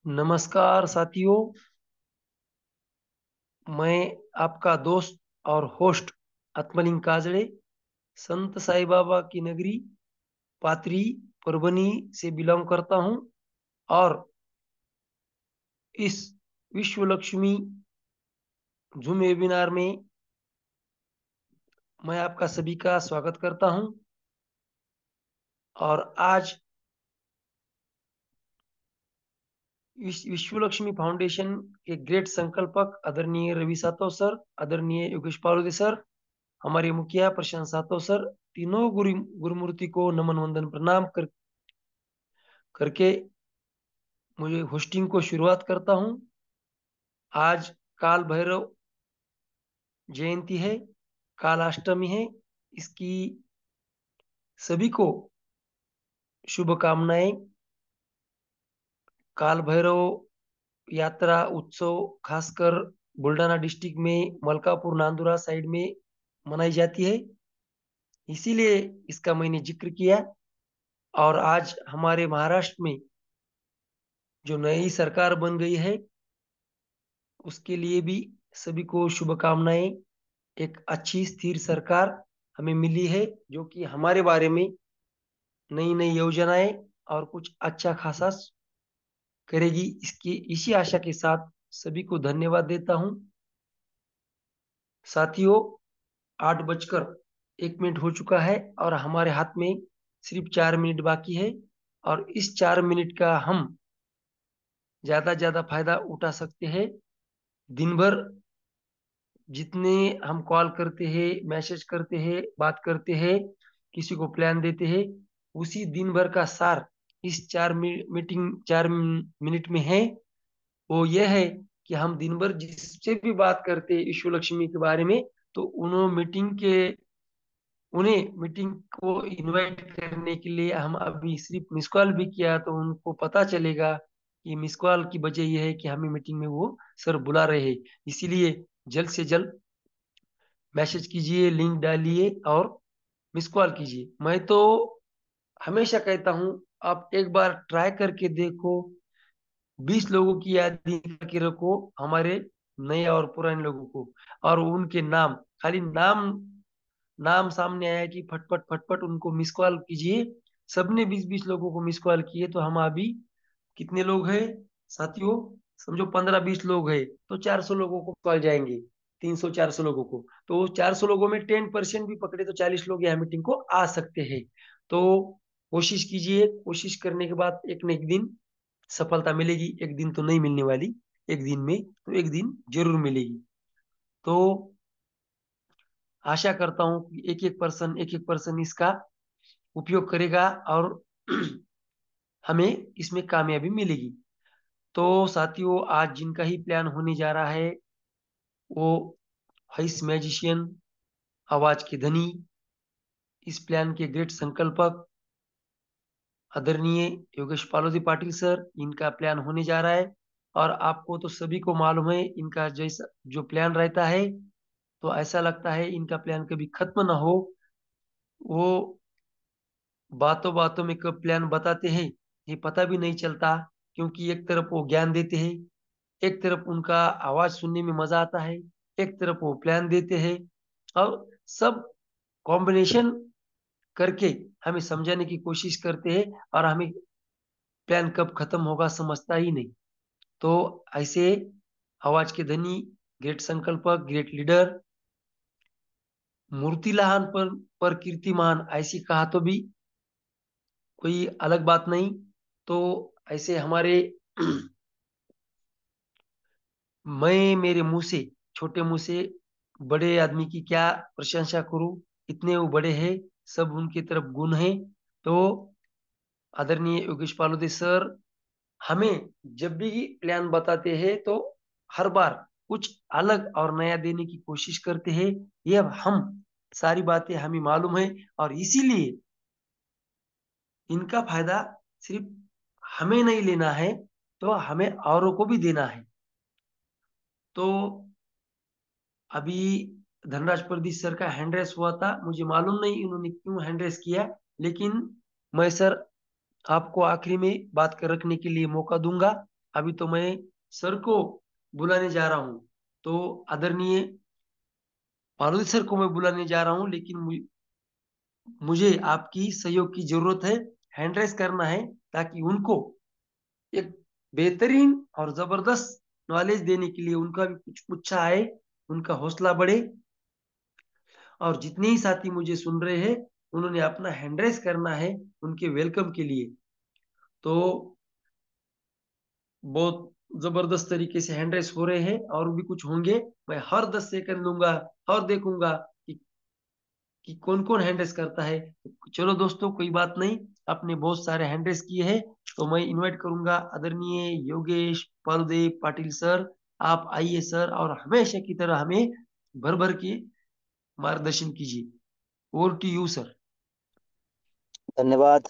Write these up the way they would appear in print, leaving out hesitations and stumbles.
नमस्कार साथियों। मैं आपका दोस्त और होस्ट आत्मलिंग काजड़े संत साई बाबा की नगरी पात्री परभनी से बिलोंग करता हूं। और इस विश्व लक्ष्मी जूम वेबिनार में मैं आपका सभी का स्वागत करता हूं। और आज विश्व लक्ष्मी फाउंडेशन के ग्रेट संकल्पक आदरणीय रवि सातव सर, आदरणीय योगेश पारुदे सर, हमारे मुखिया प्रशांत सातव सर, तीनों गुरुमूर्ति को नमन वंदन प्रणाम करके मुझे होस्टिंग को शुरुआत करता हूं। आज काल भैरव जयंती है, कालाष्टमी है। इसकी सभी को शुभकामनाएं। काल भैरव यात्रा उत्सव खासकर बुल्डाना डिस्ट्रिक्ट में मलकापुर नांदुरा साइड में मनाई जाती है, इसीलिए इसका मैंने जिक्र किया। और आज हमारे महाराष्ट्र में जो नई सरकार बन गई है उसके लिए भी सभी को शुभकामनाएं। एक अच्छी स्थिर सरकार हमें मिली है जो कि हमारे बारे में नई नई योजनाएं और कुछ अच्छा खासा करेगी। इसकी इसी आशा के साथ सभी को धन्यवाद देता हूं। साथियों, 8 बजकर 1 मिनट हो चुका है और हमारे हाथ में सिर्फ 4 मिनट बाकी है। और इस 4 मिनट का हम ज्यादा फायदा उठा सकते हैं। दिन भर जितने हम कॉल करते हैं, मैसेज करते हैं, बात करते हैं, किसी को प्लान देते हैं, उसी दिन भर का सार इस 4 मिनट में है। वो ये है कि हम दिन भर जिससे भी बात करते हैं ईश्वर लक्ष्मी के बारे में, तो उन्हें मीटिंग को इनवाइट करने के लिए हम अभी सिर्फ मिस कॉल भी किया तो उनको पता चलेगा कि मिस कॉल की वजह यह है कि हमें मीटिंग में वो सर बुला रहे हैं। इसीलिए जल्द से जल्द मैसेज कीजिए, लिंक डालिए और मिस कॉल कीजिए। मैं तो हमेशा कहता हूँ, आप एक बार ट्राई करके देखो। 20 लोगों की यादी करके रखो, हमारे नए और पुराने लोगों को, और उनके नाम, खाली नाम नाम सामने आया कि फटफट फटफट उनको मिस कॉल कीजिए। सबने 20-20 लोगों को मिस कॉल किए तो हम अभी कितने लोग हैं साथियों? समझो 15-20 लोग हैं तो 400 लोगों को कॉल जाएंगे। 300-400 लोगों को, तो 400 लोगों में 10% भी पकड़े तो 40 लोग यहाँ मीटिंग को आ सकते हैं। तो कोशिश कीजिए, कोशिश करने के बाद एक न एक दिन सफलता मिलेगी। एक दिन तो नहीं मिलने वाली, एक दिन में तो एक दिन जरूर मिलेगी। तो आशा करता हूँ कि एक एक पर्सन इसका उपयोग करेगा और हमें इसमें कामयाबी मिलेगी। तो साथियों, आज जिनका ही प्लान होने जा रहा है वो हईस मैजिशियन, आवाज के धनी, इस प्लान के ग्रेट संकल्पक आदरणीय योगेश पालोदी पाटिल सर, इनका प्लान होने जा रहा है। और आपको तो सभी को मालूम है इनका जैसा जो प्लान रहता है, तो ऐसा लगता है इनका प्लान कभी खत्म ना हो। वो बातों बातों में कब प्लान बताते हैं ये पता भी नहीं चलता, क्योंकि एक तरफ वो ज्ञान देते हैं, एक तरफ उनका आवाज सुनने में मजा आता है, एक तरफ वो प्लान देते हैं, और सब कॉम्बिनेशन करके हमें समझाने की कोशिश करते हैं। और हमें प्लान कब खत्म होगा समझता ही नहीं। तो ऐसे आवाज के धनी, ग्रेट संकल्पक, ग्रेट लीडर, मूर्ति लहान पर कीर्तिमान, ऐसी कहा तो भी कोई अलग बात नहीं। तो ऐसे हमारे मैं मेरे मुंह से, छोटे मुंह से बड़े आदमी की क्या प्रशंसा करूं? इतने वो बड़े हैं, सब उनकी तरफ गुण है। तो आदरणीय योगेश पालोदे सर हमें जब भी प्लान बताते हैं तो हर बार कुछ अलग और नया देने की कोशिश करते हैं। ये हम सारी बातें हमें मालूम है, और इसीलिए इनका फायदा सिर्फ हमें नहीं लेना है, तो हमें औरों को भी देना है। तो अभी धनराज प्रदीप सर का हैंड रेस हुआ था, मुझे मालूम नहीं इन्होंने क्यों हैंड रेस किया, लेकिन मैं सर आपको आखिरी में बात कर रखने के लिए मौका दूंगा। अभी तो मैं सर को बुलाने जा रहा हूँ। तो आदरणीय पार्वती सर को मैं बुलाने जा रहा हूँ, लेकिन मुझे आपकी सहयोग की जरूरत है। हैंड रेस करना है ताकि उनको एक बेहतरीन और जबरदस्त नॉलेज देने के लिए उनका भी कुछ उत्साह आए, उनका हौसला बढ़े। और जितने ही साथी मुझे सुन रहे हैं, उन्होंने अपना हैंड रेस करना है उनके वेलकम के लिए। तो बहुत जबरदस्त तरीके से हैंड रेस हो रहे हैं और भी कुछ होंगे। मैं हर 10 सेकंड लूंगा और देखूंगा कि कौन कौन हैंड रेस करता है। चलो दोस्तों, कोई बात नहीं, आपने बहुत सारे हैंड रेस किए हैं। तो मैं इनवाइट करूंगा आदरणीय योगेश पालदेव पाटिल सर। आप आइए सर, और हमेशा की तरह हमें भर भर के मार्गदर्शन कीजिए। Over to you sir. धन्यवाद।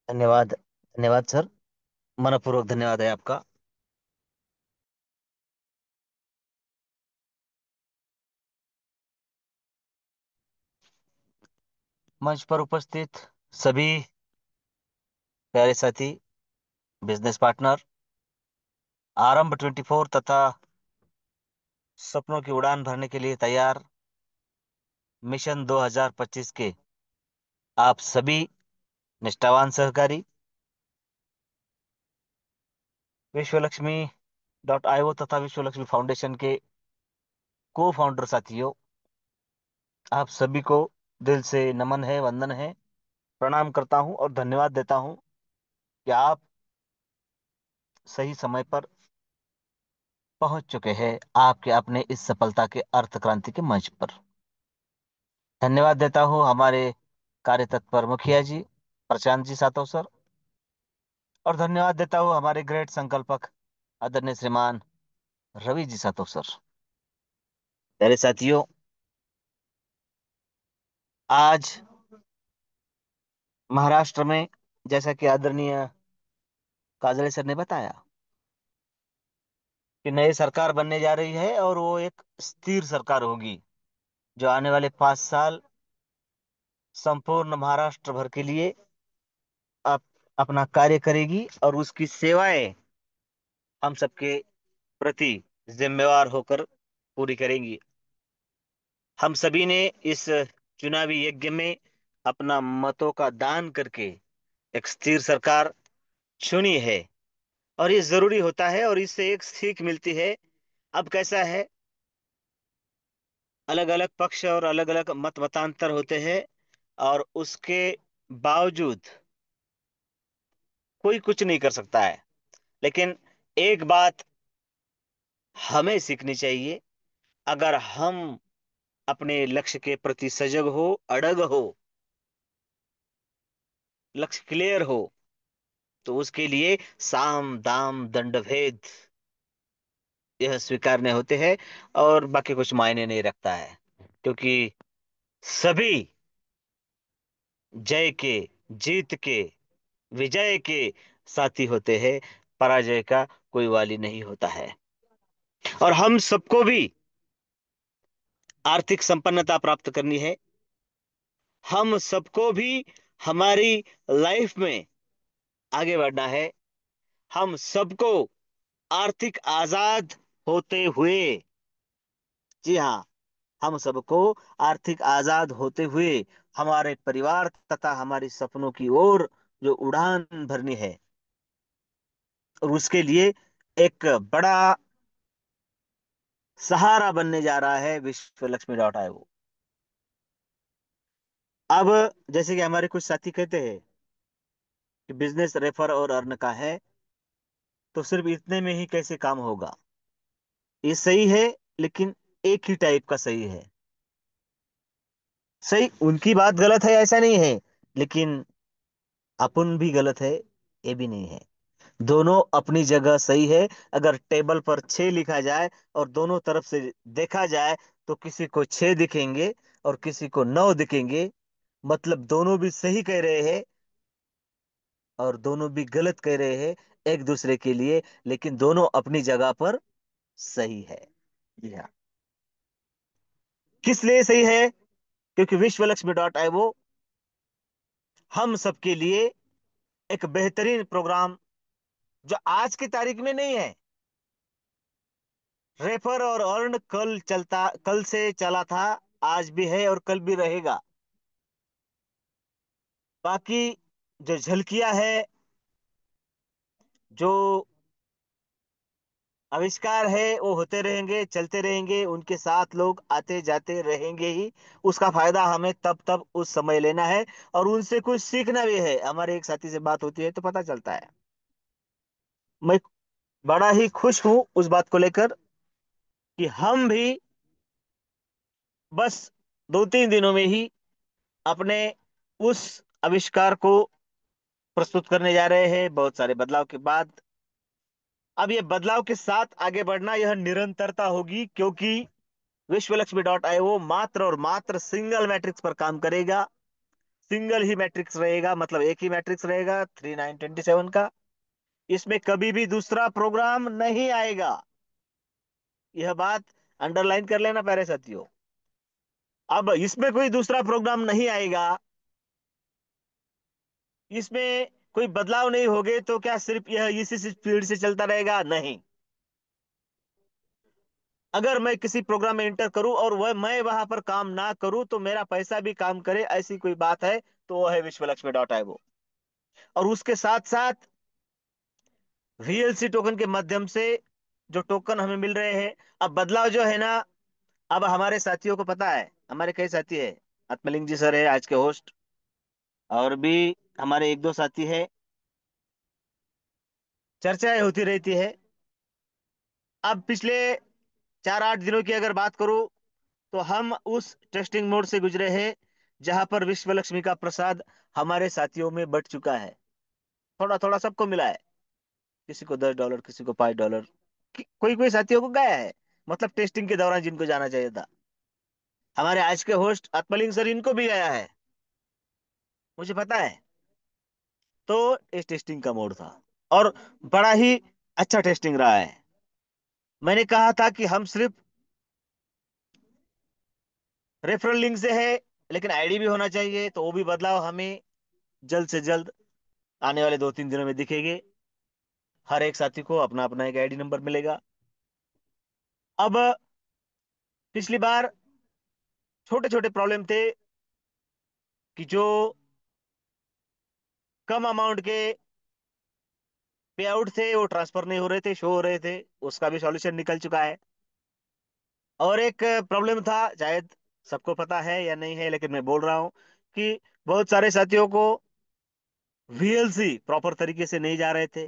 धन्यवाद। धन्यवाद सर। मनपूर्वक धन्यवाद है आपका। मंच पर उपस्थित सभी प्यारे साथी, बिजनेस पार्टनर, आरंभ 24 तथा सपनों की उड़ान भरने के लिए तैयार मिशन 2025 के आप सभी निष्ठावान सहकारी, विश्वलक्ष्मी .io तथा विश्वलक्ष्मी फाउंडेशन के को फाउंडर साथियों, आप सभी को दिल से नमन है, वंदन है, प्रणाम करता हूं और धन्यवाद देता हूं कि आप सही समय पर पहुंच चुके हैं आपके अपने इस सफलता के अर्थ क्रांति के मंच पर। धन्यवाद देता हूं हमारे कार्य तत्पर मुखिया जी, प्रशांत जी सातव सर, और धन्यवाद देता हूं हमारे ग्रेट संकल्पक आदरणीय श्रीमान रवि जी सातव सर। प्यारे साथियों, आज महाराष्ट्र में, जैसा कि आदरणीय काजले सर ने बताया, कि नई सरकार बनने जा रही है और वो एक स्थिर सरकार होगी जो आने वाले 5 साल संपूर्ण महाराष्ट्र भर के लिए अपना कार्य करेगी और उसकी सेवाएं हम सबके प्रति जिम्मेवार होकर पूरी करेंगी। हम सभी ने इस चुनावी यज्ञ में अपना मतों का दान करके एक स्थिर सरकार चुनी है, और ये जरूरी होता है और इससे एक सीख मिलती है। अब कैसा है, अलग अलग पक्ष और अलग अलग मत मतांतर होते हैं, और उसके बावजूद कोई कुछ नहीं कर सकता है। लेकिन एक बात हमें सीखनी चाहिए, अगर हम अपने लक्ष्य के प्रति सजग हो, अड़ग हो, लक्ष्य क्लियर हो, तो उसके लिए साम दाम दंड भेद यह स्वीकारने होते हैं, और बाकी कुछ मायने नहीं रखता है। क्योंकि सभी जय के, जीत के, विजय के साथी होते हैं, पराजय का कोई वाली नहीं होता है। और हम सबको भी आर्थिक संपन्नता प्राप्त करनी है। हम सबको भी हमारी लाइफ में आगे बढ़ना है। हम सबको आर्थिक आजाद होते हुए, जी हाँ, हम सबको आर्थिक आजाद होते हुए हमारे परिवार तथा हमारी सपनों की ओर जो उड़ान भरनी है, और उसके लिए एक बड़ा सहारा बनने जा रहा है विश्व लक्ष्मी .io। अब जैसे कि हमारे कुछ साथी कहते हैं कि बिजनेस रेफर और अर्न का है, तो सिर्फ इतने में ही कैसे काम होगा। ये सही है, लेकिन एक ही टाइप का सही है। सही, उनकी बात गलत है ऐसा नहीं है, लेकिन अपन भी गलत है ये भी नहीं है। दोनों अपनी जगह सही है। अगर टेबल पर 6 लिखा जाए और दोनों तरफ से देखा जाए, तो किसी को 6 दिखेंगे और किसी को 9 दिखेंगे। मतलब दोनों भी सही कह रहे हैं और दोनों भी गलत कह रहे हैं एक दूसरे के लिए, लेकिन दोनों अपनी जगह पर सही है। जी हाँ। किस लिए सही है? क्योंकि विश्व लक्ष्मी .io हम सबके लिए एक बेहतरीन प्रोग्राम जो आज की तारीख में नहीं है। रेफर और अर्न कल से चला था, आज भी है और कल भी रहेगा। बाकी जो झलकियां है, जो आविष्कार है, वो होते रहेंगे, चलते रहेंगे, उनके साथ लोग आते जाते रहेंगे ही। उसका फायदा हमें तब तब उस समय लेना है, और उनसे कुछ सीखना भी है। हमारे एक साथी से बात होती है तो पता चलता है। मैं बड़ा ही खुश हूं उस बात को लेकर कि हम भी बस 2-3 दिनों में ही अपने उस आविष्कार को प्रस्तुत करने जा रहे हैं, बहुत सारे बदलाव के बाद। अब ये बदलाव के साथ आगे बढ़ना, यह निरंतरता होगी, क्योंकि विश्वलक्ष्मी.io मात्र और मात्र सिंगल मैट्रिक्स पर काम करेगा। सिंगल ही मैट्रिक्स रहेगा, मतलब एक ही मैट्रिक्स रहेगा 3927 का। इसमें कभी भी दूसरा प्रोग्राम नहीं आएगा। यह बात अंडरलाइन कर लेना प्यारे साथियों। अब इसमें कोई दूसरा प्रोग्राम नहीं आएगा, इसमें कोई बदलाव नहीं होगे, तो क्या सिर्फ यह इसी स्पीड से चलता रहेगा? नहीं। अगर मैं किसी प्रोग्राम में इंटर करूं और वह मैं वहां पर काम ना करूं, तो मेरा पैसा भी काम करे, ऐसी कोई बात है तो वह है विश्वलक्ष्मी.io। और उसके साथ साथ वीएलसी टोकन के माध्यम से जो टोकन हमें मिल रहे हैं, अब बदलाव जो है ना, अब हमारे साथियों को पता है। हमारे कई साथी है, आत्मलिंग जी सर है आज के होस्ट, और भी हमारे एक दो साथी है, चर्चाएं होती रहती है। अब पिछले 4-8 दिनों की अगर बात करूं, तो हम उस टेस्टिंग मोड से गुजरे हैं जहां पर विश्व लक्ष्मी का प्रसाद हमारे साथियों में बट चुका है। थोड़ा थोड़ा सबको मिला है, किसी को $10, किसी को $5, कोई कोई साथियों को गया है, मतलब टेस्टिंग के दौरान जिनको जाना चाहिए था। हमारे आज के होस्ट आत्मलिंग सर, इनको भी आया है, मुझे पता है। तो इस टेस्टिंग का मोड था, और बड़ा ही अच्छा टेस्टिंग रहा है। मैंने कहा था कि हम सिर्फ रेफरल लिंक से है, लेकिन आईडी भी होना चाहिए, तो वो भी बदलाव हमें जल्द से जल्द आने वाले 2-3 दिनों में दिखेंगे। हर एक साथी को अपना अपना एक आईडी नंबर मिलेगा। अब पिछली बार छोटे छोटे प्रॉब्लम थे कि जो कम अमाउंट के पे आउट थे वो ट्रांसफर नहीं हो रहे थे, शो हो रहे थे। उसका भी सॉल्यूशन निकल चुका है। और एक प्रॉब्लम था, शायद सबको पता है या नहीं है, लेकिन मैं बोल रहा हूं कि बहुत सारे साथियों को वीएलसी प्रॉपर तरीके से नहीं जा रहे थे।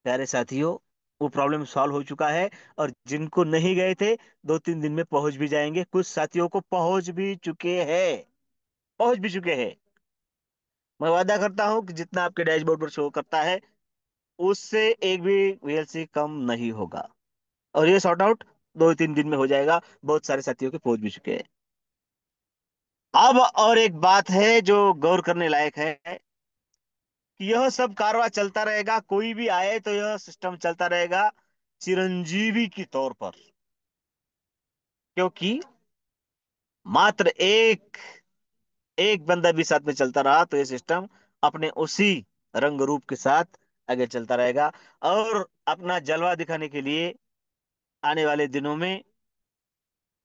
प्यारे साथियों, वो प्रॉब्लम सॉल्व हो चुका है, और जिनको नहीं गए थे 2-3 दिन में पहुंच भी जाएंगे। कुछ साथियों को पहुंच भी चुके हैं, पहुंच भी चुके हैं। मैं वादा करता हूं कि जितना आपके डैशबोर्ड पर शो करता है, उससे एक भी वीएलसी कम नहीं होगा। और ये सॉर्ट आउट 2-3 दिन में हो जाएगा। बहुत सारे साथियों के पहुंच भी चुके हैं। अब और एक बात है जो गौर करने लायक है, कि यह सब कारवा चलता रहेगा, कोई भी आए तो यह सिस्टम चलता रहेगा चिरंजीवी की तौर पर। क्योंकि मात्र एक एक बंदा भी साथ में चलता रहा, तो ये सिस्टम अपने उसी रंग रूप के साथ आगे चलता रहेगा। और अपना जलवा दिखाने के लिए आने वाले दिनों में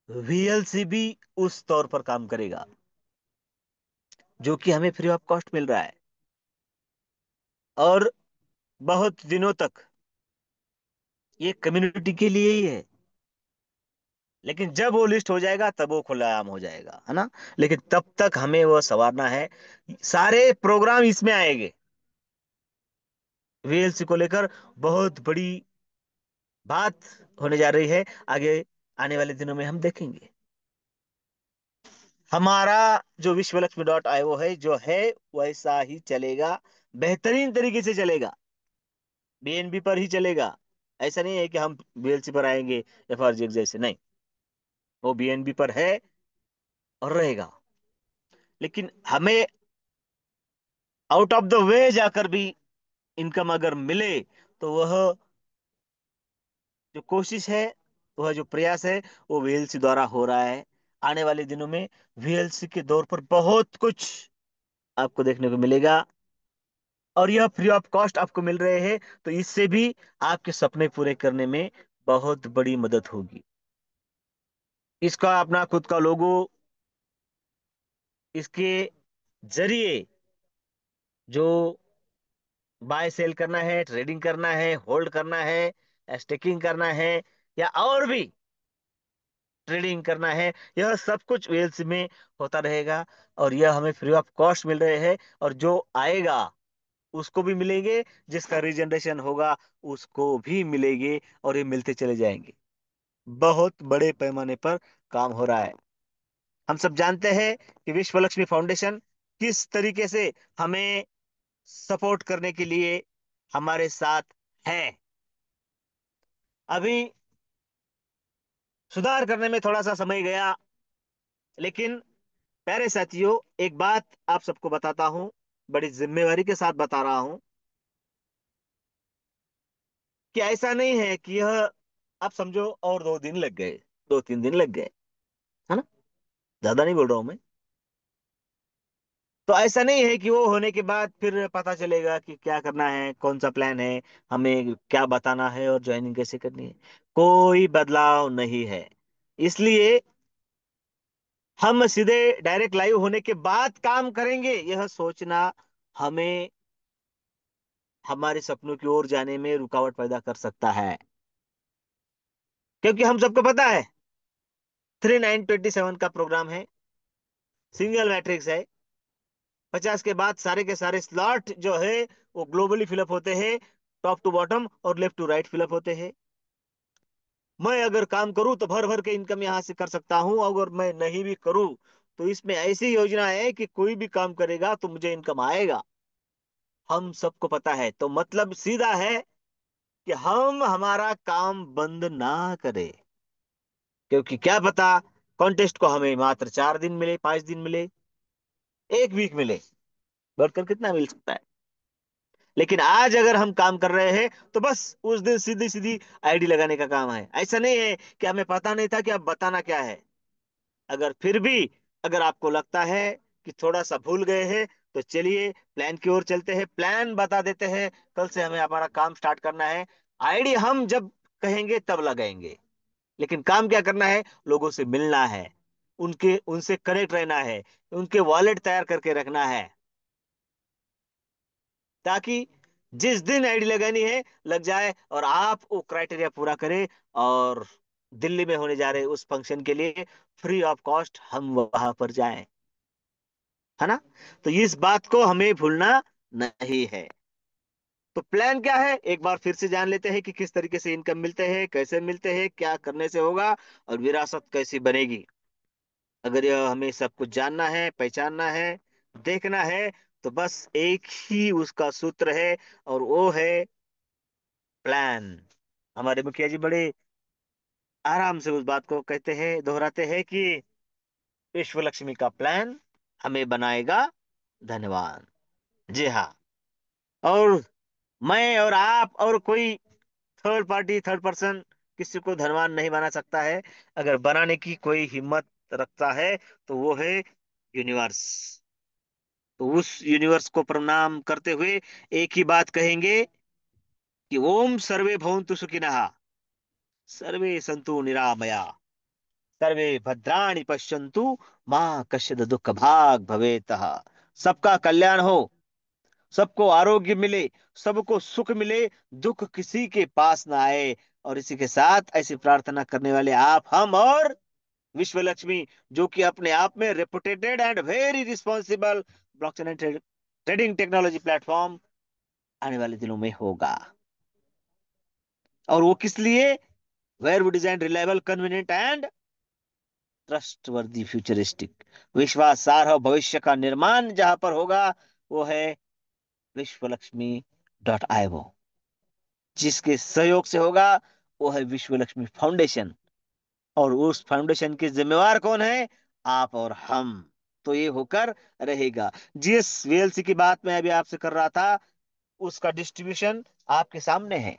वीएलसी भी उस तौर पर काम करेगा, जो कि हमें फ्री ऑफ कॉस्ट मिल रहा है। और बहुत दिनों तक ये कम्युनिटी के लिए ही है, लेकिन जब वो लिस्ट हो जाएगा तब वो खुलेआम हो जाएगा, है ना। लेकिन तब तक हमें वो संवारना है। सारे प्रोग्राम इसमें आएंगे, वीएलसी को लेकर बहुत बड़ी बात होने जा रही है। आगे आने वाले दिनों में हम देखेंगे। हमारा जो विश्वलक्ष्मी.io है, जो है वैसा ही चलेगा, बेहतरीन तरीके से चलेगा, बीएनबी पर ही चलेगा। ऐसा नहीं है कि हम वीएलसी पर आएंगे एफआरजी जैसे, नहीं। वो बीएनबी पर है और रहेगा। लेकिन हमें आउट ऑफ द वे जाकर भी इनकम अगर मिले, तो वह जो कोशिश है, वह जो प्रयास है, वो वीएलसी द्वारा हो रहा है। आने वाले दिनों में वीएलसी के दौर पर बहुत कुछ आपको देखने को मिलेगा। और यह फ्री ऑफ कॉस्ट आपको मिल रहे हैं, तो इससे भी आपके सपने पूरे करने में बहुत बड़ी मदद होगी। इसका अपना खुद का लोगो, इसके जरिए जो बाय सेल करना है, ट्रेडिंग करना है, होल्ड करना है, स्टेकिंग करना है, या और भी ट्रेडिंग करना है, यह सब कुछ वेल्स में होता रहेगा। और यह हमें फ्री ऑफ कॉस्ट मिल रहे हैं, और जो आएगा उसको भी मिलेंगे, जिसका रीजनरेशन होगा उसको भी मिलेंगे, और ये मिलते चले जाएंगे। बहुत बड़े पैमाने पर काम हो रहा है। हम सब जानते हैं कि विश्व लक्ष्मी फाउंडेशन किस तरीके से हमें सपोर्ट करने के लिए हमारे साथ है। अभी सुधार करने में थोड़ा सा समय गया, लेकिन प्यारे साथियों, एक बात आप सबको बताता हूं, बड़ी जिम्मेवारी के साथ बता रहा हूं, कि ऐसा नहीं है कि यह, आप समझो और 2 दिन लग गए, 2-3 दिन लग गए, है ना, ज्यादा नहीं बोल रहा हूं मैं। तो ऐसा नहीं है कि वो होने के बाद फिर पता चलेगा कि क्या करना है, कौन सा प्लान है, हमें क्या बताना है और ज्वाइनिंग कैसे करनी है। कोई बदलाव नहीं है। इसलिए हम सीधे डायरेक्ट लाइव होने के बाद काम करेंगे, यह सोचना हमें हमारे सपनों की ओर जाने में रुकावट पैदा कर सकता है। क्योंकि हम सबको पता है 3927 का प्रोग्राम है, सिंगल मैट्रिक्स है, 50 के बाद सारे के सारे स्लॉट जो है वो ग्लोबली फिलअप होते हैं, टॉप टू बॉटम और लेफ्ट टू राइट फिलअप होते हैं। मैं अगर काम करूं तो भर भर के इनकम यहां से कर सकता हूं, अगर मैं नहीं भी करूं तो इसमें ऐसी योजना है कि कोई भी काम करेगा तो मुझे इनकम आएगा। हम सबको पता है, तो मतलब सीधा है कि हम हमारा काम बंद ना करें। क्योंकि क्या पता कॉन्टेस्ट को हमें मात्र 4 दिन मिले, 5 दिन मिले, एक वीक मिले, बढ़कर कितना मिल सकता है। लेकिन आज अगर हम काम कर रहे हैं तो बस उस दिन सीधी सीधी आईडी लगाने का काम है। ऐसा नहीं है कि हमें पता नहीं था कि अब बताना क्या है। अगर फिर भी अगर आपको लगता है कि थोड़ा सा भूल गए हैं, तो चलिए प्लान की ओर चलते हैं, प्लान बता देते हैं। कल से हमें हमारा काम स्टार्ट करना है। आईडी हम जब कहेंगे तब लगाएंगे, लेकिन काम क्या करना है, लोगों से मिलना है, उनके उनसे कनेक्ट रहना है, उनके वॉलेट तैयार करके रखना है, ताकि जिस दिन आईडी लगानी है लग जाए और आप वो क्राइटेरिया पूरा करें, और दिल्ली में होने जा रहे उस फंक्शन के लिए फ्री ऑफ कॉस्ट हम वहां पर जाएं, है ना। तो इस बात को हमें भूलना नहीं है। तो प्लान क्या है, एक बार फिर से जान लेते हैं कि किस तरीके से इनकम मिलते हैं, कैसे मिलते हैं, क्या करने से होगा, और विरासत कैसी बनेगी। अगर यह हमें सब कुछ जानना है, पहचानना है, देखना है, तो बस एक ही उसका सूत्र है, और वो है प्लान। हमारे मुखिया जी बड़े आराम से उस बात को कहते हैं, दोहराते हैं कि विश्व लक्ष्मी का प्लान हमें बनाएगा धनवान। जी हाँ। और मैं और आप और कोई थर्ड पार्टी, थर्ड पर्सन किसी को धनवान नहीं बना सकता है। अगर बनाने की कोई हिम्मत रखता है तो वो है यूनिवर्स। तो उस यूनिवर्स को प्रणाम करते हुए एक ही बात कहेंगे कि ओम सर्वे भवन्तु सुखिनः, सर्वे सन्तु निरामया, सर्वे भद्राणि पश्यन्तु, माँ कश्चित् दुःख भाग भवेतः। सबका कल्याण हो, सबको आरोग्य मिले, सबको सुख मिले, दुख किसी के पास ना आए। और इसी के साथ ऐसी प्रार्थना करने वाले आप, हम और विश्व लक्ष्मी, जो कि अपने आप में reputed and very responsible blockchain and trading technology platform आने वाले दिनों में होगा। और वो किस लिए, where would design reliable convenient and trustworthy futuristic, विश्वासार्ह भविष्य का निर्माण जहां पर होगा, वो है विश्व लक्ष्मी .io। जिसके सहयोग से होगा वो है विश्व लक्ष्मी फाउंडेशन। और उस फाउंडेशन के जिम्मेवार कौन है, आप और हम। तो ये होकर रहेगा। जिस वीएलसी की बात मैं अभी आपसे कर रहा था, उसका डिस्ट्रीब्यूशन आपके सामने है।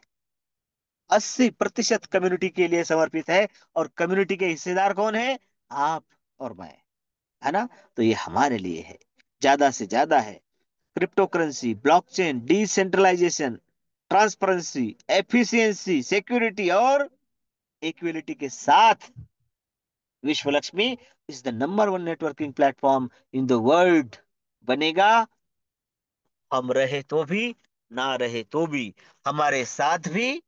80% कम्युनिटी के लिए समर्पित है, और कम्युनिटी के हिस्सेदार कौन है, आप और मैं, है ना। तो ये हमारे लिए है, ज्यादा से ज्यादा है। Cryptocurrency, blockchain, decentralization, transparency, efficiency, security और इक्विलिटी के साथ Vishwa Lakshmi is the number one networking platform in the world बनेगा। हम रहे तो भी, ना रहे तो भी, हमारे साथ भी,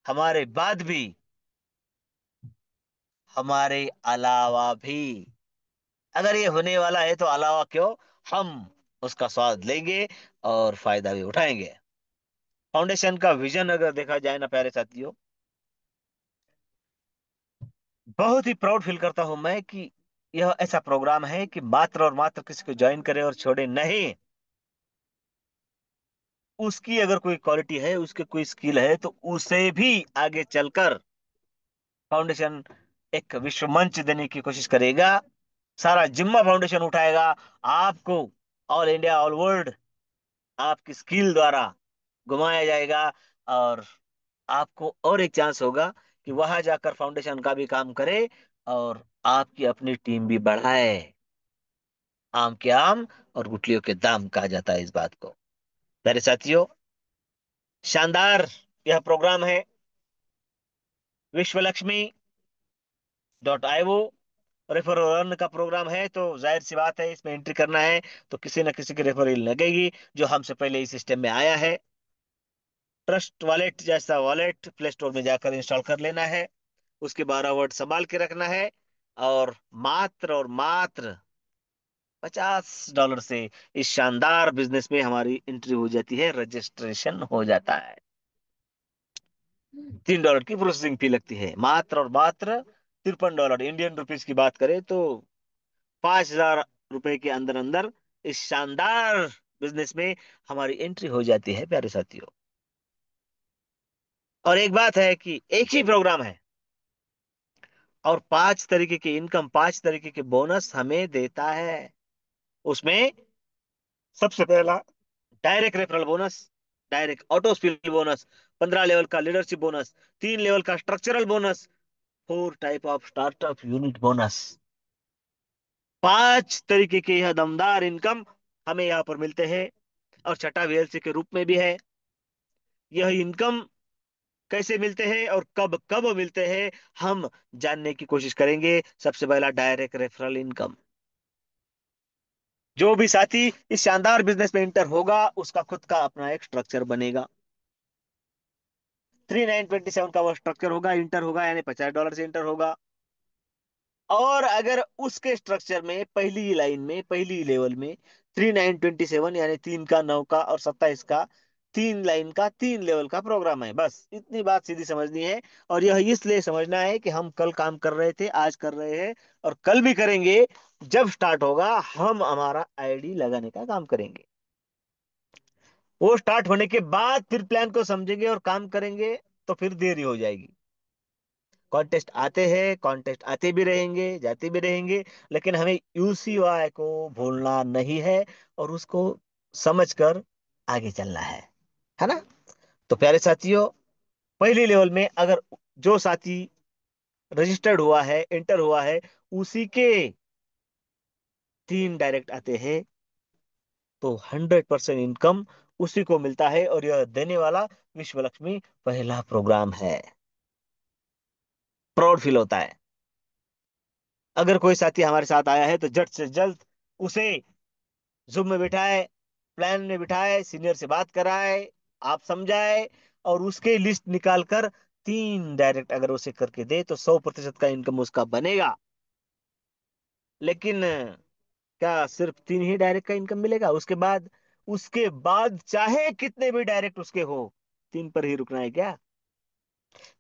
हमारे बाद भी, हमारे अलावा भी। अगर ये होने वाला है तो अलावा क्यों, हम उसका स्वाद लेंगे और फायदा भी उठाएंगे। फाउंडेशन का विजन अगर देखा जाए ना प्यारे साथियों, बहुत ही प्राउड फील करता हूं मैं कि यह ऐसा प्रोग्राम है कि मात्र और मात्र किसी को ज्वाइन करे और छोड़े नहीं। उसकी अगर कोई क्वालिटी है, उसके कोई स्किल है, तो उसे भी आगे चलकर फाउंडेशन एक विश्व मंच देने की कोशिश करेगा। सारा जिम्मा फाउंडेशन उठाएगा। आपको ऑल इंडिया ऑल वर्ल्ड आपकी स्किल द्वारा घुमाया जाएगा, और आपको और एक चांस होगा कि वहां जाकर फाउंडेशन का भी काम करे और आपकी अपनी टीम भी बढ़ाए। आम के आम और गुठलियों के दाम कहा जाता है इस बात को। मेरे साथियों, शानदार यह प्रोग्राम है विश्व लक्ष्मी .io। रेफर और अर्न का प्रोग्राम है, तो जाहिर सी बात है इसमें एंट्री करना है तो किसी न किसी की रेफरल लगेगी, जो हमसे पहले इस सिस्टम में आया है। ट्रस्ट वॉलेट जैसा वॉलेट प्ले स्टोर में जाकर इंस्टॉल कर लेना है। उसके 12 वर्ड संभाल के रखना है, और मात्र $50 से इस शानदार बिजनेस में हमारी एंट्री हो जाती है, रजिस्ट्रेशन हो जाता है। $3 की प्रोसेसिंग फी लगती है, मात्र और मात्र $53 इंडियन रुपीज की बात करें तो $5,000 के अंदर अंदर इस शानदार बिजनेस में हमारी एंट्री हो जाती है प्यारे साथियों। और एक बात है कि एक ही प्रोग्राम है और 5 तरीके की इनकम, 5 तरीके के बोनस हमें देता है। उसमें सबसे पहला direct referral bonus, direct auto spill bonus, 15 level का लीडरशिप बोनस, 3 लेवल का structural bonus, 4 type of startup unit bonus. 5 तरीके के यह दमदार इनकम हमें यहाँ पर मिलते हैं, और छठा वीएलसी के रूप में भी है। यह इनकम कैसे मिलते हैं और कब कब मिलते हैं, हम जानने की कोशिश करेंगे। सबसे पहला डायरेक्ट रेफरल इनकम। जो भी साथी इस शानदार बिजनेस में इंटर होगा उसका खुद का अपना एक स्ट्रक्चर बनेगा। 3927 का वो स्ट्रक्चर होगा, इंटर होगा, यानी $50 से इंटर होगा। और अगर उसके स्ट्रक्चर में पहली लाइन में, पहली लेवल में 3927 यानी 3 का 9 का और 27 का, 3 लाइन का 3 लेवल का प्रोग्राम है। बस इतनी बात सीधी समझनी है। और यह इसलिए समझना है कि हम कल काम कर रहे थे, आज कर रहे हैं और कल भी करेंगे। जब स्टार्ट होगा हम हमारा आईडी लगाने का काम करेंगे। वो स्टार्ट होने के बाद फिर प्लान को समझेंगे और काम करेंगे तो फिर देरी हो जाएगी। कॉन्टेस्ट आते हैं, कॉन्टेस्ट आते भी रहेंगे, जाते भी रहेंगे, लेकिन हमें यूसीवाई को भूलना नहीं है और उसको समझकर आगे चलना है ना। तो प्यारे साथियों, पहली लेवल में अगर जो साथी रजिस्टर्ड हुआ है, एंटर हुआ है, उसी के 3 डायरेक्ट आते हैं, तो 100% इनकम उसी को मिलता है, और यह देने वाला विश्व लक्ष्मी पहला प्रोग्राम है। प्राउड फील होता है। अगर कोई साथी हमारे साथ आया है तो जल्द से जल्द उसे जूम में बिठाए, प्लान में बिठाए, सीनियर से बात कराए, आप समझाए, और उसके लिस्ट निकाल कर 3 डायरेक्ट अगर उसे करके दे तो 100% का इनकम उसका बनेगा। लेकिन क्या सिर्फ 3 ही डायरेक्ट का इनकम मिलेगा? उसके बाद चाहे कितने भी डायरेक्ट उसके हो, 3 पर ही रुकना है क्या?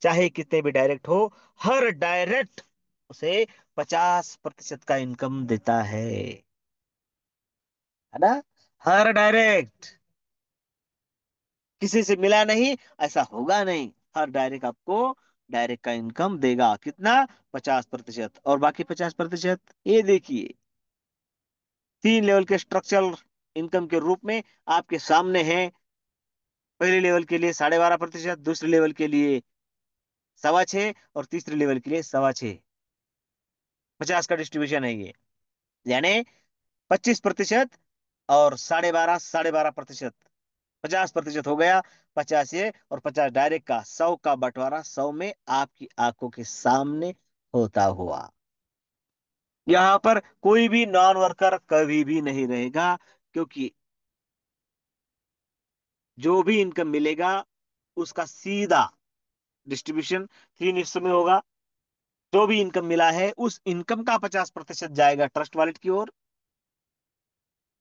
चाहे कितने भी डायरेक्ट हो, हर डायरेक्ट उसे 50% का इनकम देता है ना। हर डायरेक्ट, किसी से मिला नहीं, ऐसा होगा नहीं। हर डायरेक्ट आपको डायरेक्ट का इनकम देगा कितना? 50%। और बाकी 50% ये देखिए, 3 लेवल के स्ट्रक्चरल इनकम के रूप में आपके सामने है। पहले लेवल के लिए 12.5%, दूसरे लेवल के लिए 6.25, और तीसरे लेवल के लिए 6.25। 50 का डिस्ट्रीब्यूशन है ये, यानी 25%। और 12.5 12.5%, 50% हो गया। 50 ये और 50 डायरेक्ट का, 100 का बंटवारा 100 में आपकी आंखों के सामने होता हुआ। यहाँ पर कोई भी नॉन वर्कर कभी भी नहीं रहेगा, क्योंकि जो भी इनकम मिलेगा उसका सीधा डिस्ट्रीब्यूशन 3 हिस्सों में होगा। जो भी इनकम मिला है उस इनकम का 50% जाएगा ट्रस्ट वॉलेट की ओर,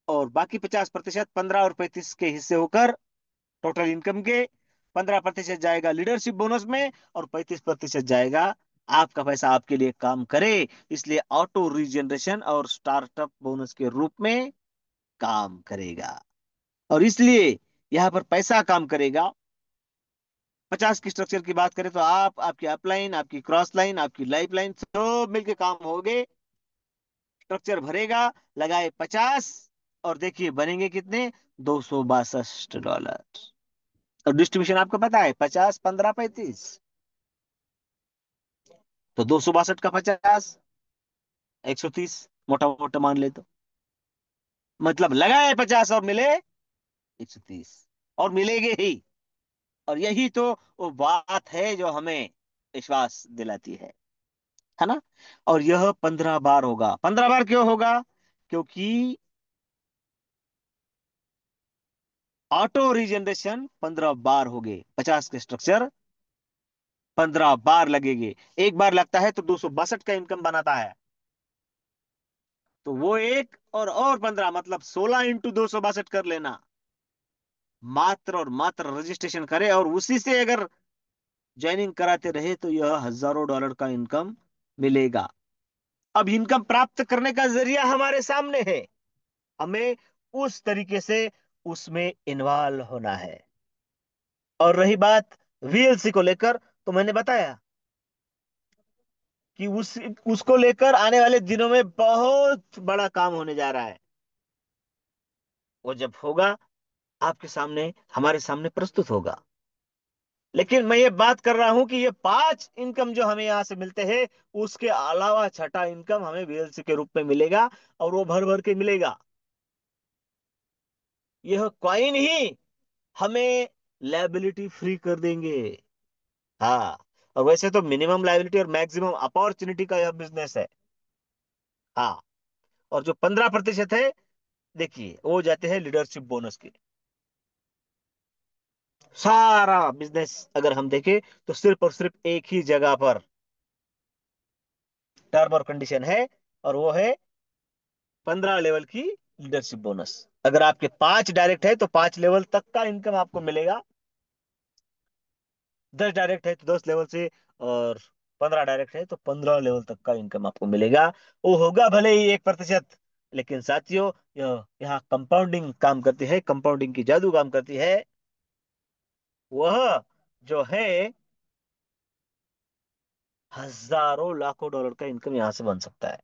और बाकी 50% 15 और 35 के हिस्से होकर टोटल इनकम के 15% जाएगा लीडरशिप बोनस में, और 35% जाएगा आपका पैसा आपके लिए काम करे, इसलिए ऑटो रीजनरेशन और स्टार्टअप बोनस के रूप में काम करेगा। और इसलिए यहां पर पैसा काम करेगा। 50 की स्ट्रक्चर की बात करें तो आप, आपकी अपलाइन, आपकी क्रॉस लाइन, आपकी लाइफ लाइन सब मिलके काम होगे। स्ट्रक्चर भरेगा, लगाए 50, और देखिए बनेंगे कितने, $262। और डिस्ट्रीब्यूशन आपको पता है 50 15 35, तो 262 का 50, 130, मोटा मोटा मान ले तो, मतलब लगाए 50 और मिले 130, और मिलेंगे ही। और यही तो वो बात है जो हमें विश्वास दिलाती है ना। और यह 15 बार होगा। 15 बार क्यों होगा? क्योंकि ऑटो रीजनरेशन 15 बार हो गए, 50 के स्ट्रक्चर 15 बार लगेंगे। एक बार लगता है तो 262 का इनकम बनाता है, तो वो एक और 15, मतलब 16 × 262 कर लेना। मात्र और मात्र रजिस्ट्रेशन करे और उसी से अगर ज्वाइनिंग कराते रहे तो यह हजारों डॉलर का इनकम मिलेगा। अब इनकम प्राप्त करने का जरिया हमारे सामने है, हमें उस तरीके से उसमें इन्वॉल्व होना है। और रही बात वीएलसी को लेकर, तो मैंने बताया कि उसको लेकर आने वाले दिनों में बहुत बड़ा काम होने जा रहा है। वो जब होगा आपके सामने, हमारे सामने प्रस्तुत होगा। लेकिन मैं ये बात कर रहा हूं कि ये 5 इनकम जो हमें यहां से मिलते हैं, उसके अलावा छठा इनकम हमें वीएलसी के रूप में मिलेगा, और वो भर भर के मिलेगा। यह कॉइन ही हमें लायबिलिटी फ्री कर देंगे। हाँ, और वैसे तो मिनिमम लायबिलिटी और मैक्सिमम अपॉर्चुनिटी का यह बिजनेस है। हाँ, और जो 15% है, देखिए वो जाते हैं लीडरशिप बोनस के। सारा बिजनेस अगर हम देखें तो सिर्फ और सिर्फ एक ही जगह पर टर्म और कंडीशन है, और वो है 15 लेवल की लीडरशिप बोनस। अगर आपके 5 डायरेक्ट है तो 5 लेवल तक का इनकम आपको मिलेगा। 10 डायरेक्ट है तो 10 लेवल से, और 15 डायरेक्ट है तो 15 लेवल तक का इनकम आपको मिलेगा। वो होगा भले ही 1%, लेकिन साथियों यह यहाँ कंपाउंडिंग काम करती है, कंपाउंडिंग की जादू काम करती है। वह जो है हजारों लाखों डॉलर का इनकम यहाँ से बन सकता है।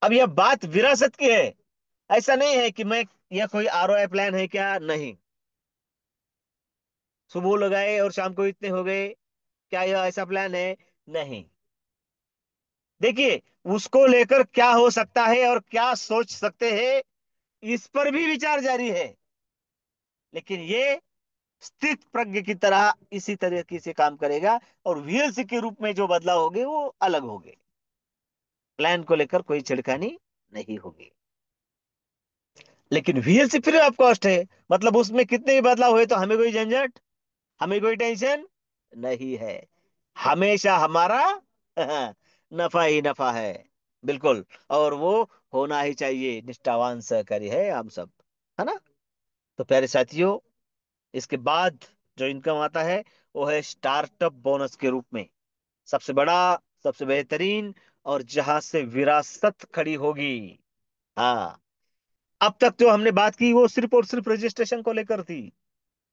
अब यह बात विरासत की है, ऐसा नहीं है कि मैं, यह कोई आरओआई प्लान है क्या, नहीं। सुबह लगाए और शाम को इतने हो गए, क्या यह ऐसा प्लान है? नहीं। देखिए, उसको लेकर क्या हो सकता है और क्या सोच सकते हैं, इस पर भी विचार जारी है। लेकिन ये स्थित प्रज्ञ की तरह इसी तरीके से काम करेगा, और वीएलसी के रूप में जो बदलाव होंगे वो अलग होंगे। प्लान को लेकर कोई छिड़खानी नहीं होगी। लेकिन वीएलसी फ्री ऑफ कॉस्ट है, मतलब उसमें कितने भी बदलाव हुए तो हमें कोई झंझट, हमें कोई टेंशन नहीं है। हमेशा हमारा नफा ही नफा है। बिल्कुल। और वो होना ही चाहिए, निष्ठावान सहकारी है हम सब, है ना। तो प्यारे साथियों, इसके बाद जो इनकम आता है वो है स्टार्टअप बोनस के रूप में। सबसे बड़ा, सबसे बेहतरीन, और जहां से विरासत खड़ी होगी। हाँ, अब तक जो हमने बात की वो सिर्फ और सिर्फ रजिस्ट्रेशन को लेकर थी।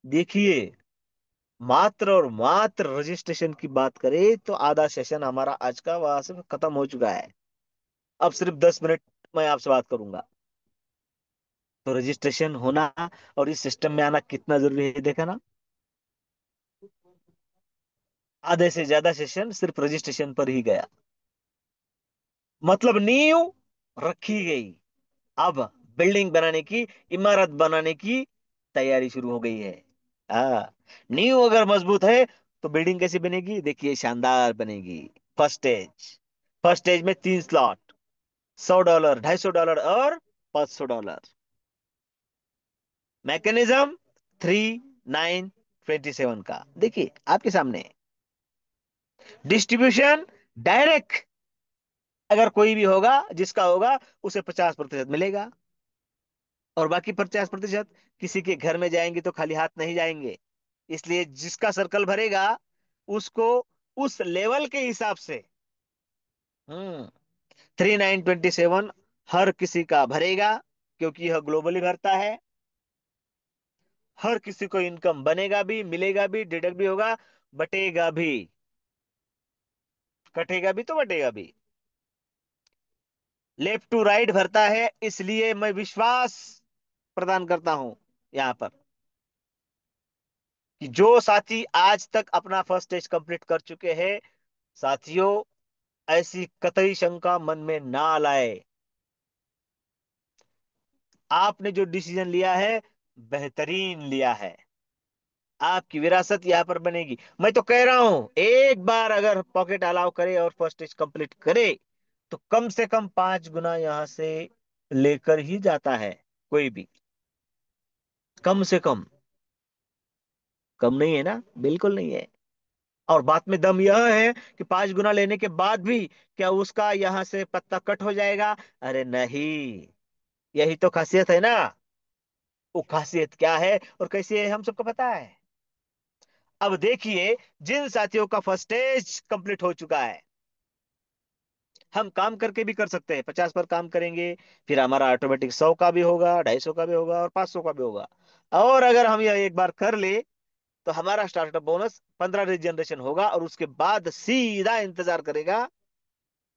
देखिए, मात्र और मात्र रजिस्ट्रेशन की बात करें तो आधा सेशन हमारा आज का वहां से खत्म हो चुका है। अब सिर्फ 10 मिनट मैं आपसे बात करूंगा। तो रजिस्ट्रेशन होना और इस सिस्टम में आना कितना जरूरी है, देखा ना। आधे से ज्यादा सेशन सिर्फ रजिस्ट्रेशन पर ही गया, मतलब नींव रखी गई। अब बिल्डिंग बनाने की, इमारत बनाने की तैयारी शुरू हो गई है। हाँ, नींव अगर मजबूत है तो बिल्डिंग कैसी बनेगी, देखिए शानदार बनेगी। फर्स्ट स्टेज, फर्स्ट स्टेज में 3 स्लॉट, $100, $250 और $500। मैकेनिज्म 3927 का देखिए आपके सामने। डिस्ट्रीब्यूशन डायरेक्ट, अगर कोई भी होगा जिसका होगा उसे 50% मिलेगा, और बाकी 50% किसी के घर में जाएंगे तो खाली हाथ नहीं जाएंगे। इसलिए जिसका सर्कल भरेगा उसको उस लेवल के हिसाब से 3927 हर किसी का भरेगा, क्योंकि यह ग्लोबली भरता है। हर किसी को इनकम बनेगा भी, मिलेगा भी, डिडक्ट भी होगा, बटेगा भी, कटेगा भी तो बटेगा भी। लेफ्ट टू राइट भरता है, इसलिए मैं विश्वास प्रदान करता हूं यहां पर कि जो साथी आज तक अपना फर्स्ट स्टेज कंप्लीट कर चुके हैं, साथियों, ऐसी कतई शंका मन में ना लाए। आपने जो डिसीजन लिया है बेहतरीन लिया है। आपकी विरासत यहां पर बनेगी। मैं तो कह रहा हूं, एक बार अगर पॉकेट अलाउ करे और फर्स्ट स्टेज कंप्लीट करे तो कम से कम 5 गुना यहां से लेकर ही जाता है कोई भी। कम से कम, कम नहीं है ना, बिल्कुल नहीं है। और बात में दम यह है कि 5 गुना लेने के बाद भी क्या उसका यहां से पत्ता कट हो जाएगा? अरे नहीं, यही तो खासियत है ना। वो खासियत क्या है और कैसी है हम सबको पता है। अब देखिए, जिन साथियों का फर्स्ट स्टेज कंप्लीट हो चुका है, हम काम करके भी कर सकते हैं। 50 पर काम करेंगे, फिर हमारा ऑटोमेटिक 100 का भी होगा, 250 का भी होगा और 500 का भी होगा। और अगर हम यह एक बार कर ले तो हमारा स्टार्टअप बोनस 15 जनरेशन होगा, और उसके बाद सीधा इंतजार करेगा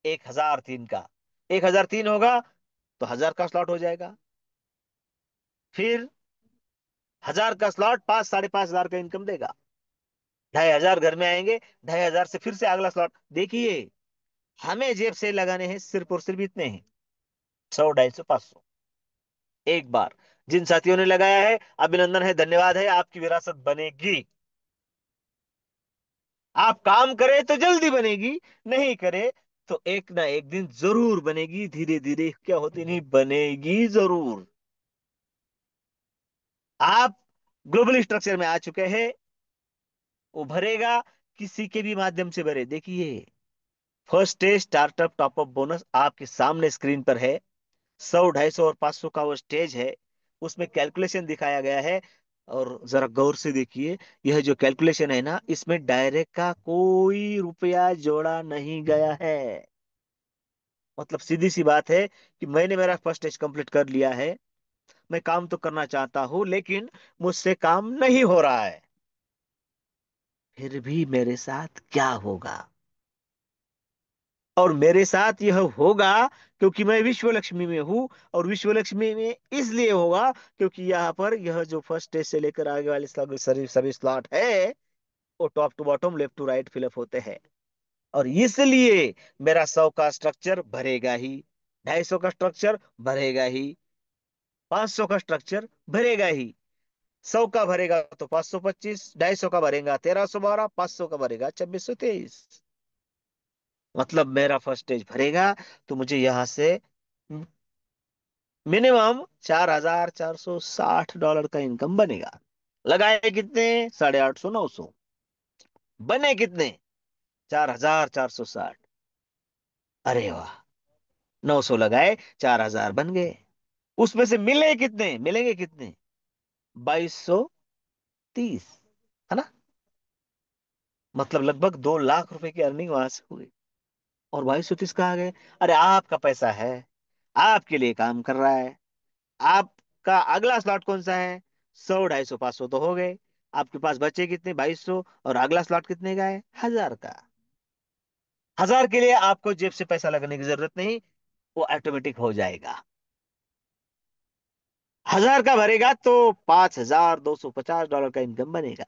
1003 का। 1003 होगा तो 1000 का स्लॉट हो जाएगा। फिर 1000 का स्लॉट 5-5.5 हजार का इनकम देगा। 2500 घर में आएंगे, 2500 से फिर से अगला स्लॉट। देखिए, हमें जेब से लगाने हैं सिर्फ और सिर्फ इतने हैं, 100, 250, 500। एक बार जिन साथियों ने लगाया है, अभिनंदन है, धन्यवाद है, आपकी विरासत बनेगी। आप काम करें तो जल्दी बनेगी, नहीं करे तो एक ना एक दिन जरूर बनेगी। धीरे धीरे क्या होती नहीं, बनेगी जरूर। आप ग्लोबल स्ट्रक्चर में आ चुके हैं, वो भरेगा, किसी के भी माध्यम से भरे। देखिए, first stage startup top up bonus आपके सामने स्क्रीन पर है। 100, 250 और 500 का वो स्टेज है, उसमें कैलकुलेशन दिखाया गया है। और जरा गौर से देखिए, यह जो कैलकुलेशन है ना, इसमें डायरेक्ट का कोई रुपया जोड़ा नहीं गया है। मतलब सीधी सी बात है कि मैंने मेरा फर्स्ट स्टेज कंप्लीट कर लिया है, मैं काम तो करना चाहता हूं लेकिन मुझसे काम नहीं हो रहा है। फिर भी मेरे साथ क्या होगा? और मेरे साथ यह होगा क्योंकि मैं विश्व लक्ष्मी में हूं। और विश्व लक्ष्मी में इसलिए होगा क्योंकि यहाँ पर यह जो फर्स्ट स्टेज से लेकर आगे वाले सभी सभी स्लॉट है, वो top to bottom, left to right fill up होते हैं। और इसलिए मेरा 100 का स्ट्रक्चर भरेगा ही, 250 का स्ट्रक्चर भरेगा ही, 500 का स्ट्रक्चर भरेगा ही। 100 का भरेगा तो 525, 250 का भरेगा 1312, 500 का भरेगा 2623। मतलब मेरा फर्स्ट स्टेज भरेगा तो मुझे यहां से मिनिमम $4460 का इनकम बनेगा। लगाए कितने? 850, 900। बने कितने? 4460। अरे वाह, 900 लगाए, 4000 बन गए। उसमें से मिले कितने, मिलेंगे कितने? 2230, है ना? मतलब लगभग 2 लाख रुपए की अर्निंग वहां से हुई। और 2230 कहाँ गए? अरे आपका पैसा है, आपके लिए काम कर रहा है। आपका अगला स्लॉट कौन सा है? 100, 250, 500 तो हो गए। आपके पास बचे कितने? 2200। और अगला स्लॉट कितने का है? 1000 का। 1000 के लिए आपको जेब से पैसा लगाने की जरूरत नहीं, वो ऑटोमेटिक हो जाएगा। 1000 का भरेगा तो $5250 का इनकम बनेगा।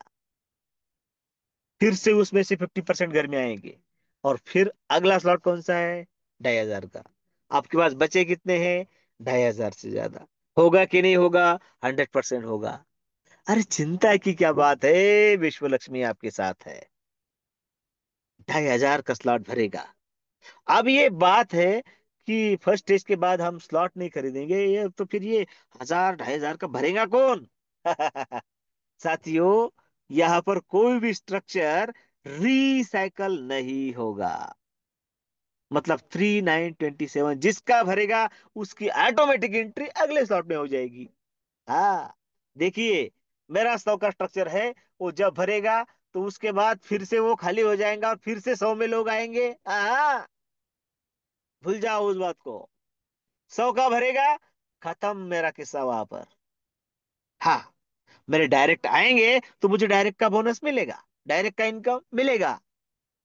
फिर से उसमें से 50% घर में आएंगे। और फिर अगला स्लॉट कौन सा है? 2500 का। आपके पास बचे कितने हैं? 2500 से ज्यादा। होगा कि नहीं होगा? 100% होगा। अरे चिंता की क्या बात है, विश्व लक्ष्मी आपके साथ है। 2,500 का स्लॉट भरेगा। अब ये बात है कि फर्स्ट स्टेज के बाद हम स्लॉट नहीं खरीदेंगे, ये तो फिर ये 1,000 2,500 का भरेगा कौन? साथियों, यहाँ पर कोई भी स्ट्रक्चर रिसाइकल नहीं होगा। मतलब 3927 जिसका भरेगा उसकी ऑटोमेटिक एंट्री अगले स्लॉट में हो जाएगी। हाँ, देखिए, मेरा 100 का स्ट्रक्चर है, वो जब भरेगा तो उसके बाद फिर से वो खाली हो जाएगा और फिर से 100 में लोग आएंगे। हाँ, भूल जाओ उस बात को। 100 का भरेगा, खत्म मेरा किस्सा वहां पर। हाँ, मेरे डायरेक्ट आएंगे तो मुझे डायरेक्ट का बोनस मिलेगा, डायरेक्ट का इनकम मिलेगा।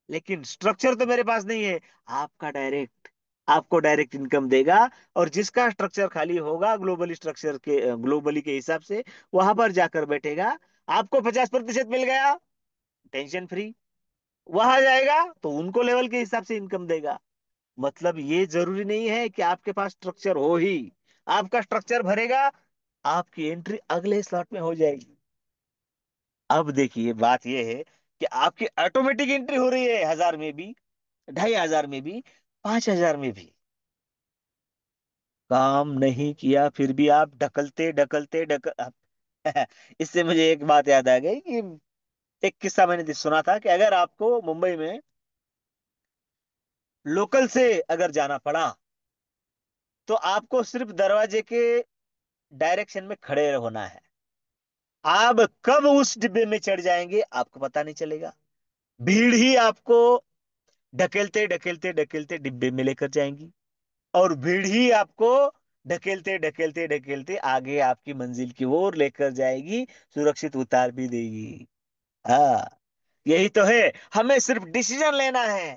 लेकिन स्ट्रक्चर तो मेरे पास नहीं है। आपका डायरेक्ट आपको डायरेक्ट इनकम देगा। और जिसका स्ट्रक्चर खाली होगा ग्लोबली के हिसाब से, वहां पर जाकर बैठेगा। आपको 50% मिल गया, टेंशन फ्री। वहां जाएगा तो उनको लेवल के हिसाब से इनकम देगा। मतलब ये जरूरी नहीं है कि आपके पास स्ट्रक्चर हो ही। आपका स्ट्रक्चर भरेगा, आपकी एंट्री अगले स्लॉट में हो जाएगी। अब देखिए, बात यह है कि आपकी ऑटोमेटिक एंट्री हो रही है, 1,000 में भी, 2,500 में भी, 5,000 में भी। काम नहीं किया फिर भी आप ढकलते ढकलते ढकल इससे मुझे एक बात याद आ गई कि एक किस्सा मैंने सुना था कि अगर आपको मुंबई में लोकल से अगर जाना पड़ा, तो आपको सिर्फ दरवाजे के डायरेक्शन में खड़े होना है। आप कब उस डिब्बे में चढ़ जाएंगे आपको पता नहीं चलेगा। भीड़ ही आपको ढकेलते ढकेलते ढकेलते डिब्बे में लेकर जाएंगी, और भीड़ ही आपको ढकेलते ढकेलते ढकेलते आगे आपकी मंजिल की ओर लेकर जाएगी, सुरक्षित उतार भी देगी। हाँ, यही तो है। हमें सिर्फ डिसीजन लेना है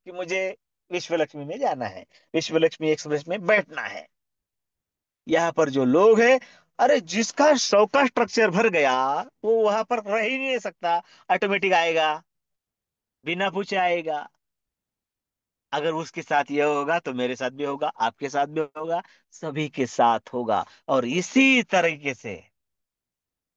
कि मुझे विश्व लक्ष्मी में जाना है, विश्व लक्ष्मी एक्सप्रेस में बैठना है। यहाँ पर जो लोग हैं, अरे जिसका 100 का स्ट्रक्चर भर गया, वो वहां पर रह ही नहीं सकता। ऑटोमेटिक आएगा, बिना पूछे आएगा। अगर उसके साथ ये होगा तो मेरे साथ भी होगा, आपके साथ भी होगा, सभी के साथ होगा। और इसी तरीके से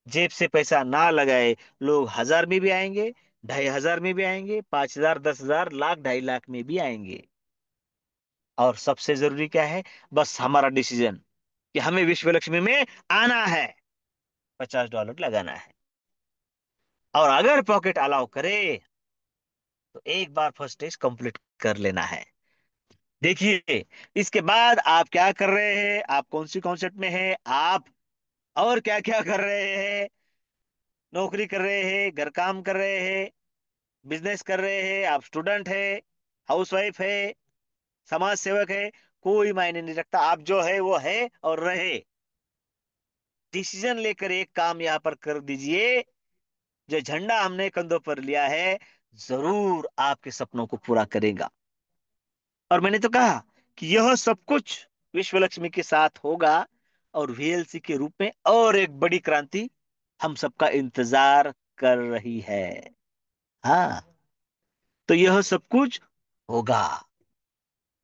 जेब से पैसा ना लगाए लोग 1,000 में भी आएंगे, 2,500 में भी आएंगे, 5,000, 10,000, लाख, 2.5 लाख में भी आएंगे। और सबसे जरूरी क्या है? बस हमारा डिसीजन कि हमें विश्व लक्ष्मी में आना है, $50 लगाना है। और अगर पॉकेट अलाउ करे तो एक बार फर्स्ट स्टेज कंप्लीट कर लेना है। देखिए, इसके बाद आप क्या कर रहे हैं, आप कौन सी कॉन्सेप्ट में हैं, आप और क्या क्या कर रहे हैं। नौकरी कर रहे हैं, घर काम कर रहे हैं, बिजनेस कर रहे हैं, आप स्टूडेंट है, हाउसवाइफ है, समाज सेवक है, कोई मायने नहीं रखता। आप जो है वो है और रहे। डिसीजन लेकर एक काम यहाँ पर कर दीजिए। जो झंडा हमने कंधों पर लिया है, जरूर आपके सपनों को पूरा करेगा। और मैंने तो कहा कि यह सब कुछ विश्व लक्ष्मी के साथ होगा। और वीएलसी के रूप में और एक बड़ी क्रांति हम सबका इंतजार कर रही है। हाँ, तो यह सब कुछ होगा।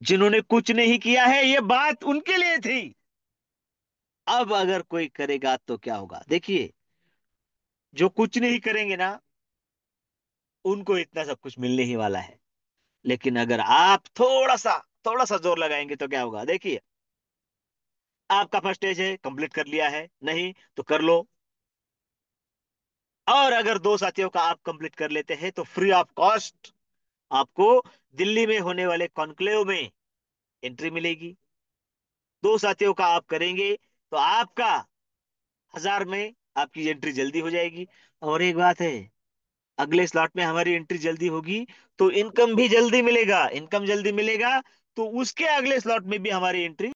जिन्होंने कुछ नहीं किया है, यह बात उनके लिए थी। अब अगर कोई करेगा तो क्या होगा? देखिए, जो कुछ नहीं करेंगे ना, उनको इतना सब कुछ मिलने ही वाला है। लेकिन अगर आप थोड़ा सा जोर लगाएंगे तो क्या होगा? देखिए, आपका फर्स्ट स्टेज है, कंप्लीट कर लिया है, नहीं तो कर लो। और अगर दो साथियों का आप कंप्लीट कर लेते हैं तो फ्री ऑफ कॉस्ट आपको दिल्ली में होने वाले कॉन्क्लेव में एंट्री मिलेगी। दो साथियों का आप करेंगे तो आपका 1,000 में आपकी एंट्री जल्दी हो जाएगी। और एक बात है, अगले स्लॉट में हमारी एंट्री जल्दी होगी तो इनकम भी जल्दी मिलेगा, इनकम जल्दी मिलेगा तो उसके अगले स्लॉट में भी हमारी एंट्री